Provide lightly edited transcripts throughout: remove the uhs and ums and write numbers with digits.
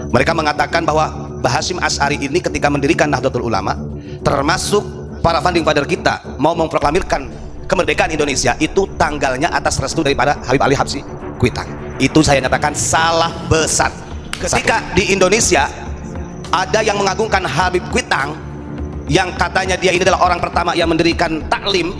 Mereka mengatakan bahwa Mbah Hasyim Asy'ari ini ketika mendirikan Nahdlatul Ulama, termasuk para founding father kita mau memproklamirkan kemerdekaan Indonesia, itu tanggalnya atas restu daripada Habib Ali Habsyi Kuitang. Itu saya nyatakan salah besar. Ketika di Indonesia ada yang mengagungkan Habib Kuitang, yang katanya dia ini adalah orang pertama yang mendirikan taklim,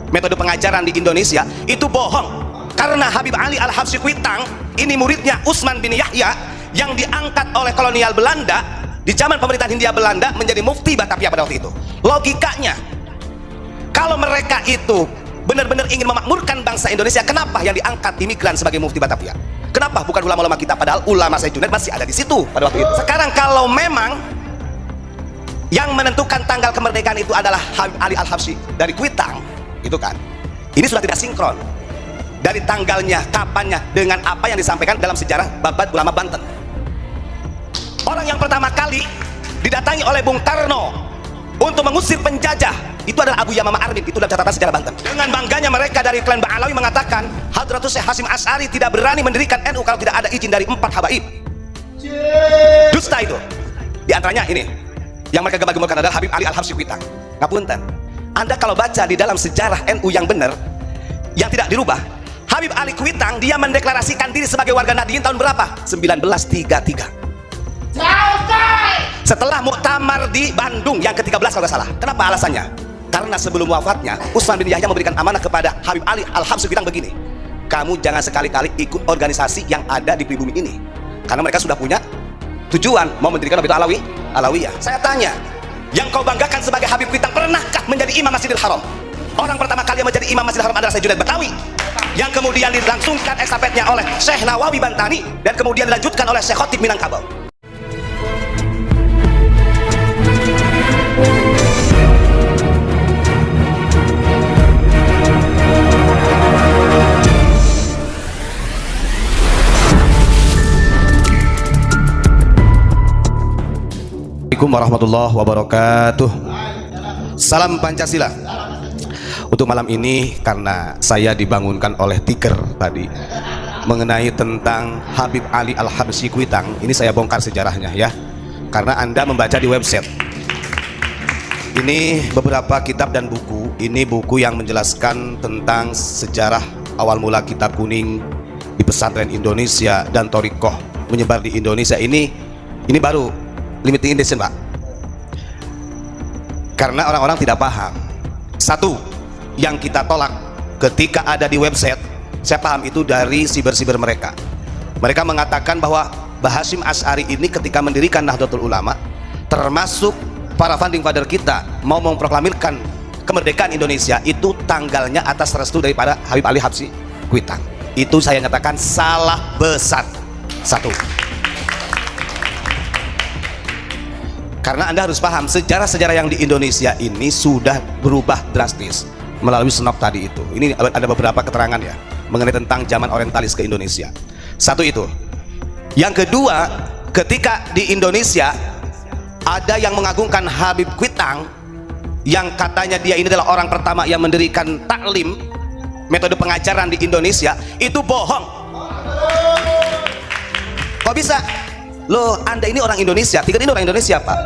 metode pengajaran di Indonesia, itu bohong. Karena Habib Ali Al-Habsyi Kuitang ini muridnya Utsman bin Yahya yang diangkat oleh kolonial Belanda di zaman pemerintahan Hindia Belanda menjadi mufti Batavia pada waktu itu. Logikanya, kalau mereka itu benar-benar ingin memakmurkan bangsa Indonesia, kenapa yang diangkat imigran sebagai mufti Batavia? Kenapa bukan ulama-ulama kita? Padahal ulama Syekh Junaid masih ada di situ pada waktu itu. Sekarang kalau memang yang menentukan tanggal kemerdekaan itu adalah Habib Ali Al-Habsyi dari Kuitang, itu kan, ini sudah tidak sinkron dari tanggalnya, kapannya, dengan apa yang disampaikan dalam sejarah Babad Ulama Banten. Orang yang pertama kali didatangi oleh Bung Karno untuk mengusir penjajah itu adalah Abu Yamamah Armin, itu dalam catatan sejarah Banten. Dengan bangganya mereka dari klan Ba'alawi mengatakan Hadratus Syekh Hasyim Asy'ari tidak berani mendirikan NU kalau tidak ada izin dari 4 habaib. Dusta itu. Di antaranya ini yang mereka gemar-gemborkan adalah Habib Ali Al-Habsyi Kuitang. Ngapunten, Anda kalau baca di dalam sejarah NU yang benar, yang tidak dirubah, Habib Ali Kuitang dia mendeklarasikan diri sebagai warga Nahdliyin tahun berapa? 1933. Setelah muktamar di Bandung yang ke-13 kalau nggak salah. Kenapa alasannya? Karena sebelum wafatnya Utsman bin Yahya memberikan amanah kepada Habib Ali Al-Habsyi Kuitang begini, kamu jangan sekali-kali ikut organisasi yang ada di pribumi ini, karena mereka sudah punya tujuan mau mendirikan Nahdlatul Alawiyah. Saya tanya, yang kau banggakan sebagai Habib Kuitang pernahkah menjadi imam Masjidil Haram? Orang pertama kali yang menjadi imam Masjidil Haram adalah Syekh Junaid Batawi, yang kemudian dilangsungkan estafetnya oleh Syekh Nawawi Bantani, dan kemudian dilanjutkan oleh Syekh Khotib Minangkabau. Assalamualaikum warahmatullahi wabarakatuh. Salam Pancasila. Untuk malam ini, karena saya dibangunkan oleh tiker tadi mengenai tentang Habib Ali Al-Habsyi Kuitang, ini saya bongkar sejarahnya ya, karena Anda membaca di website ini beberapa kitab dan buku. Ini buku yang menjelaskan tentang sejarah awal mula kitab kuning di pesantren Indonesia dan Thorikoh menyebar di Indonesia. Ini baru limited edition, Pak, karena orang-orang tidak paham. Satu yang kita tolak ketika ada di website, saya paham itu dari siber-siber mereka. Mereka mengatakan bahwa Mbah Hasyim Asy'ari ini ketika mendirikan Nahdlatul Ulama, termasuk para founding father kita mau memproklamirkan kemerdekaan Indonesia, itu tanggalnya atas restu daripada Habib Ali Habsyi Kuitang. Itu saya nyatakan salah besar. Satu, karena Anda harus paham sejarah-sejarah yang di Indonesia ini sudah berubah drastis melalui senop tadi itu. Ini ada beberapa keterangan ya mengenai tentang zaman orientalis ke Indonesia. Satu itu. Yang kedua, ketika di Indonesia ada yang mengagungkan Habib Kuitang, yang katanya dia ini adalah orang pertama yang mendirikan taklim, metode pengajaran di Indonesia, itu bohong. Kok bisa? Loh, Anda ini orang Indonesia, tiga ini orang Indonesia, Pak.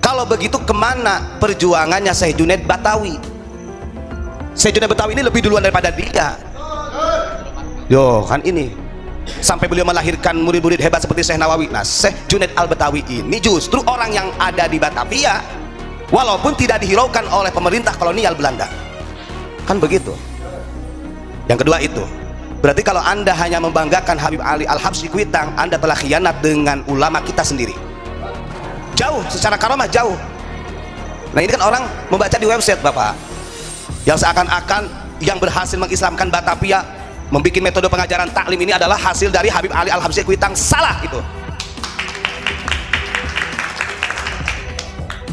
Kalau begitu kemana perjuangannya Syekh Junaid Batawi? Syekh Junaid Batawi ini lebih duluan daripada dia. Yo, kan ini sampai beliau melahirkan murid-murid hebat seperti Syekh Nawawi. Nah, Syekh Junaid Al-Batawi ini justru orang yang ada di Batavia, walaupun tidak dihiraukan oleh pemerintah kolonial Belanda. Kan begitu. Yang kedua itu, berarti kalau Anda hanya membanggakan Habib Ali Al-Habsyi Kuitang, Anda telah khianat dengan ulama kita sendiri. Jauh, secara karamah jauh. Nah, ini kan orang membaca di website, Bapak, yang seakan-akan yang berhasil mengislamkan Batavia, membuat metode pengajaran taklim ini adalah hasil dari Habib Ali Al-Habsyi Kuitang. Salah itu.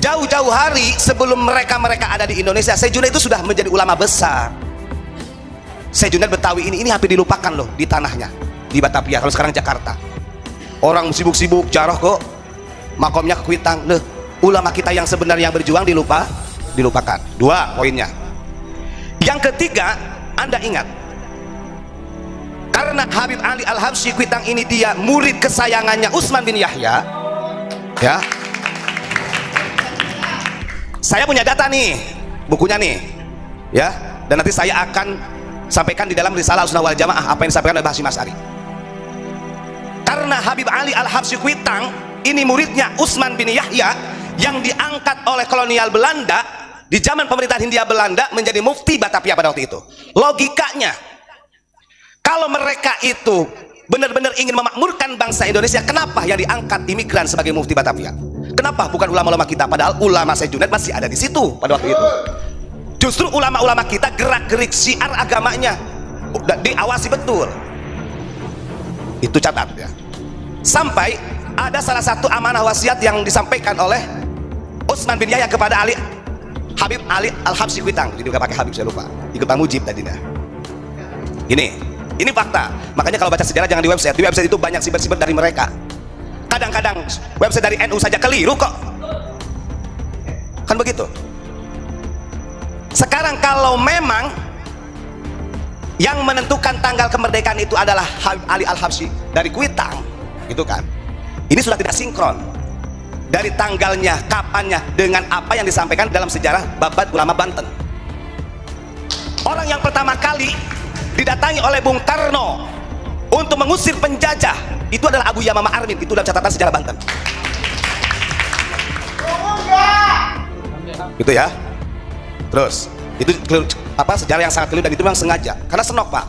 Jauh-jauh hari sebelum mereka ada di Indonesia, Syekh Junaid itu sudah menjadi ulama besar. Syekh Junaid Batawi ini hampir dilupakan loh di tanahnya, di Batavia. Kalau sekarang Jakarta, orang sibuk-sibuk jarah kok makomnya ke Kuitang. Loh, ulama kita yang sebenarnya yang berjuang dilupakan. Dua poinnya. Yang ketiga, Anda ingat Karena Habib Ali Al-Habsyi Kuitang ini dia murid kesayangannya Utsman bin Yahya, ya. Saya punya data nih, bukunya nih, ya. Dan nanti saya akan sampaikan di dalam Risalah Sunnah wal Jamaah apa yang disampaikan oleh Hasyim Asy'ari. Karena Habib Ali Al-Habsyi Kuitang ini muridnya Utsman bin Yahya yang diangkat oleh kolonial Belanda di zaman pemerintahan Hindia Belanda menjadi mufti Batavia pada waktu itu. Logikanya, kalau mereka itu benar-benar ingin memakmurkan bangsa Indonesia, kenapa yang diangkat imigran sebagai mufti Batavia? Kenapa bukan ulama-ulama kita? Padahal ulama Syekh Junaid masih ada di situ pada waktu itu. Justru ulama-ulama kita gerak-gerik syiar agamanya diawasi betul. Itu catat ya. Sampai ada salah satu amanah wasiat yang disampaikan oleh Utsman bin Yahya kepada Habib Ali Al-Habsyi Kuitang. Jadi juga pakai Habib, saya lupa. Ikut Bang Mujib tadi dah. Ini fakta. Makanya kalau baca sejarah jangan di website. Di website itu banyak siber-siber dari mereka. Kadang-kadang website dari NU saja keliru kok. Kan begitu. Sekarang kalau memang yang menentukan tanggal kemerdekaan itu adalah Habib Ali Al-Habsyi dari Kuitang, gitu kan? Ini sudah tidak sinkron dari tanggalnya, kapannya dengan apa yang disampaikan dalam sejarah Babat Ulama Banten. Orang yang pertama kali didatangi oleh Bung Karno untuk mengusir penjajah itu adalah Abu Yamamah Armin. Itu dalam catatan sejarah Banten. Gitu ya. Terus itu sejarah yang sangat keliru dan itu memang sengaja karena Senok, Pak,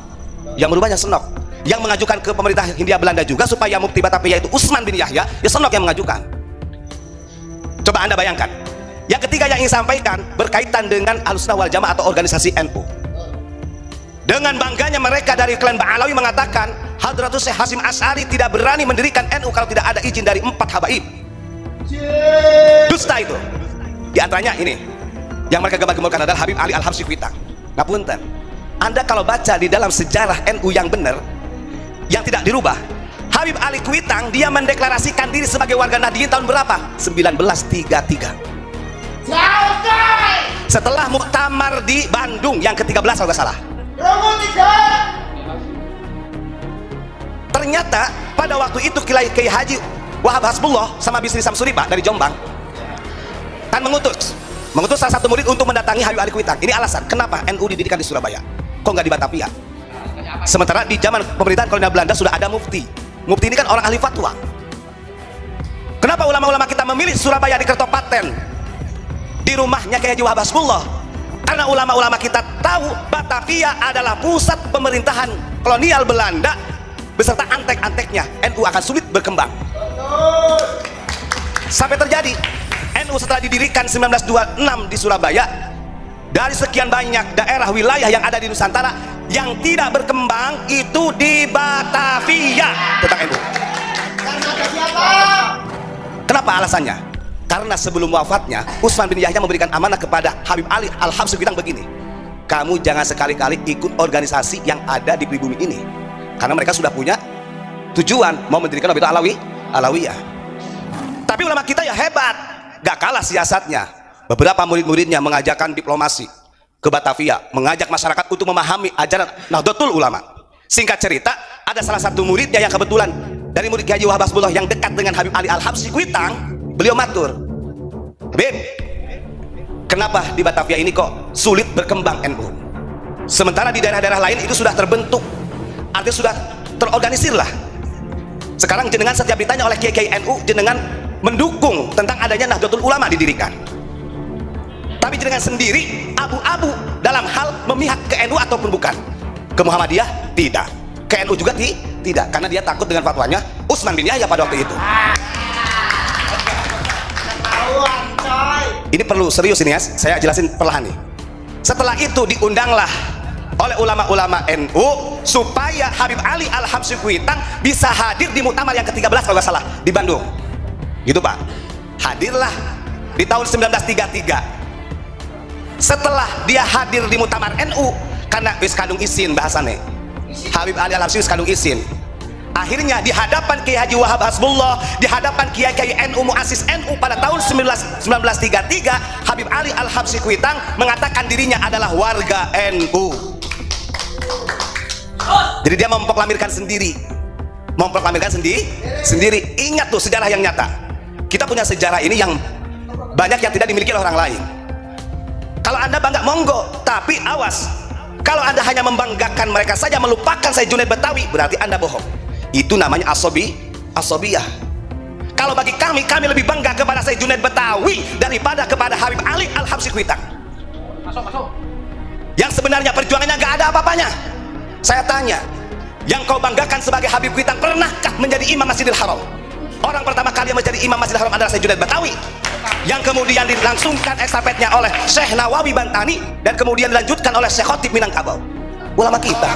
yang merubahnya Senok, yang mengajukan ke pemerintah Hindia Belanda juga supaya mufti Batavia itu Utsman bin Yahya, ya Senok yang mengajukan. Coba Anda bayangkan. Yang ketiga yang ingin sampaikan berkaitan dengan Ahlussunnah wal Jamaah atau organisasi NU. Dengan bangganya mereka dari klan Ba'alawi mengatakan Hadratus Syekh Hasyim Asy'ari tidak berani mendirikan NU kalau tidak ada izin dari 4 habaib. Dusta itu. Di antaranya ini yang mereka gembar-gemborkan adalah Habib Ali Al-Habsyi Kuitang. Ngapunten, Anda kalau baca di dalam sejarah NU yang benar, yang tidak dirubah, Habib Ali Kuitang dia mendeklarasikan diri sebagai warga Nahdliyin tahun berapa? 1933. Setelah muktamar di Bandung yang ke-13 kalau nggak salah. Ternyata pada waktu itu Kiai Haji Wahab Hasbullah sama Bisri Samsuri, Pak, dari Jombang kan mengutus salah satu murid untuk mendatangi Habib Ali Kuitang. Ini alasan kenapa NU didirikan di Surabaya, kok nggak di Batavia? Sementara di zaman pemerintahan kolonial Belanda sudah ada mufti. Mufti ini kan orang ahli fatwa. Kenapa ulama-ulama kita memilih Surabaya di Kertopaten, di rumahnya Kiai Haji Wahab Hasbullah? Karena ulama-ulama kita tahu Batavia adalah pusat pemerintahan kolonial Belanda beserta antek-anteknya. NU akan sulit berkembang. Sampai terjadi NU setelah didirikan 1926 di Surabaya, dari sekian banyak daerah wilayah yang ada di Nusantara, yang tidak berkembang itu di Batavia tentang NU. Kenapa alasannya? Karena sebelum wafatnya Utsman bin Yahya memberikan amanah kepada Habib Ali Al-Habsyi Kuitang begini, kamu jangan sekali-kali ikut organisasi yang ada di pribumi ini, karena mereka sudah punya tujuan mau mendirikan Nahdlatul Alawiyah. Tapi ulama kita ya hebat, gak kalah siasatnya. Beberapa murid-muridnya mengajarkan diplomasi ke Batavia, mengajak masyarakat untuk memahami ajaran Nahdlatul Ulama. Singkat cerita, ada salah satu muridnya yang kebetulan dari murid Kiai Haji Wahab Hasbullah yang dekat dengan Habib Ali Al-Habsyi Kuitang. Beliau matur, Habib, kenapa di Batavia ini kok sulit berkembang NU? Sementara di daerah-daerah lain itu sudah terbentuk, artinya sudah terorganisir lah. Sekarang jenengan setiap ditanya oleh kiai-kiai NU, jenengan mendukung tentang adanya Nahdlatul Ulama didirikan. Tapi jenengan sendiri abu-abu dalam hal memihak ke NU ataupun bukan. Ke Muhammadiyah tidak, ke NU juga tidak, karena dia takut dengan fatwanya Utsman bin Yahya pada waktu itu. Ini perlu serius ini ya, saya jelasin perlahan nih. Setelah itu diundanglah oleh ulama-ulama NU supaya Habib Ali Al-Habsyi Kuitang bisa hadir di muktamar yang ke-13 kalau nggak salah di Bandung. Gitu, Pak. Hadirlah di tahun 1933. Setelah dia hadir di muktamar NU, karena wis kandung isin bahasane, Habib Ali Al-Habsyi wis kandung isin. Akhirnya di hadapan Kiai Haji Wahab Hasbullah, di hadapan kiai-kiai NU muassis NU pada tahun 1933, Habib Ali Al-Habsyi Kuitang mengatakan dirinya adalah warga NU. Jadi dia memproklamirkan sendiri, sendiri. Ingat tuh sejarah yang nyata. Kita punya sejarah ini yang banyak yang tidak dimiliki oleh orang lain. Kalau Anda bangga monggo, tapi awas, kalau Anda hanya membanggakan mereka saja, melupakan Sayyid Junaid Batawi, berarti Anda bohong. Itu namanya asobiyah. Kalau bagi kami lebih bangga kepada Sayyid Junaid Batawi daripada kepada Habib Ali Al-Habsyi Kuitang. Yang sebenarnya perjuangannya nggak ada apa-apanya. Saya tanya, yang kau banggakan sebagai Habib Kuitang pernahkah menjadi imam Masjidil Haram? Orang pertama kali yang menjadi imam Masjidil Haram adalah Sayyid Junaid Batawi, yang kemudian dilangsungkan estafetnya oleh Syekh Nawawi Bantani, dan kemudian dilanjutkan oleh Syekh Khotib Minangkabau, ulama kita.